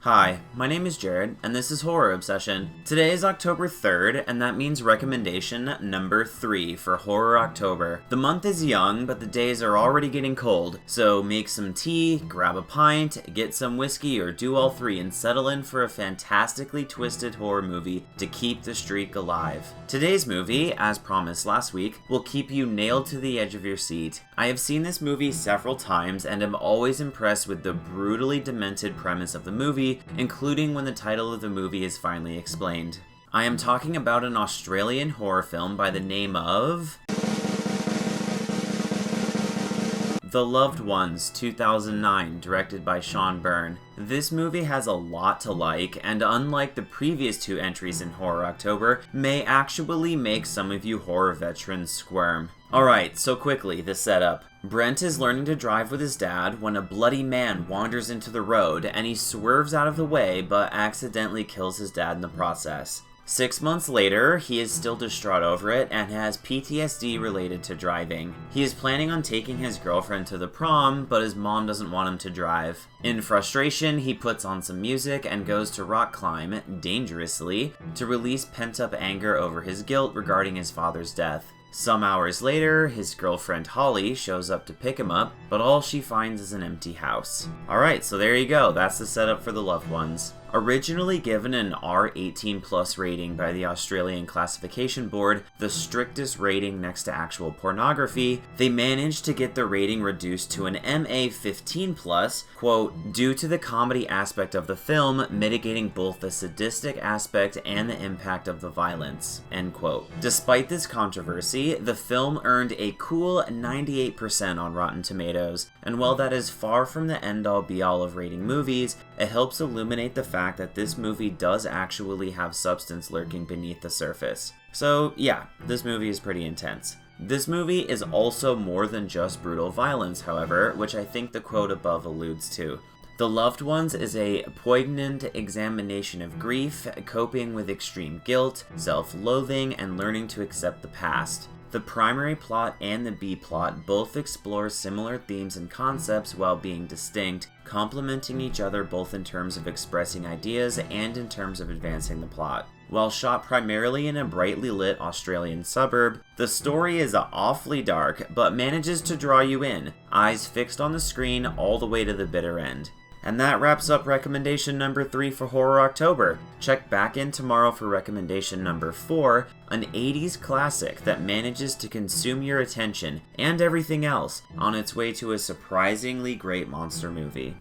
Hi, my name is Jared, and this is Horror Obsession. Today is October 3rd, and that means recommendation number 3 for Horror October. The month is young, but the days are already getting cold, so make some tea, grab a pint, get some whiskey, or do all three and settle in for a fantastically twisted horror movie to keep the streak alive. Today's movie, as promised last week, will keep you nailed to the edge of your seat. I have seen this movie several times and am always impressed with the brutally demented premise of the movie, including when the title of the movie is finally explained. I am talking about an Australian horror film by the name of The Loved Ones 2009, directed by Sean Byrne. This movie has a lot to like, and unlike the previous two entries in Horror October, may actually make some of you horror veterans squirm. Alright, so quickly, the setup. Brent is learning to drive with his dad when a bloody man wanders into the road, and he swerves out of the way but accidentally kills his dad in the process. 6 months later, he is still distraught over it and has PTSD related to driving. He is planning on taking his girlfriend to the prom, but his mom doesn't want him to drive. In frustration, he puts on some music and goes to rock climb, dangerously, to release pent-up anger over his guilt regarding his father's death. Some hours later, his girlfriend Holly shows up to pick him up, but all she finds is an empty house. Alright, so there you go, that's the setup for The Loved Ones. Originally given an R18+ rating by the Australian Classification Board, the strictest rating next to actual pornography, they managed to get the rating reduced to an MA15+, quote, due to the comedy aspect of the film mitigating both the sadistic aspect and the impact of the violence, end quote. Despite this controversy, the film earned a cool 98% on Rotten Tomatoes, and while that is far from the end-all be-all of rating movies, it helps illuminate the fact that this movie does actually have substance lurking beneath the surface. So yeah, this movie is pretty intense. This movie is also more than just brutal violence, however, which I think the quote above alludes to. The Loved Ones is a poignant examination of grief, coping with extreme guilt, self-loathing, and learning to accept the past. The primary plot and the B-plot both explore similar themes and concepts while being distinct, complementing each other both in terms of expressing ideas and in terms of advancing the plot. While shot primarily in a brightly lit Australian suburb, the story is awfully dark, but manages to draw you in, eyes fixed on the screen all the way to the bitter end. And that wraps up recommendation number 3 for Horror October. Check back in tomorrow for recommendation number 4, an 80s classic that manages to consume your attention and everything else on its way to a surprisingly great monster movie.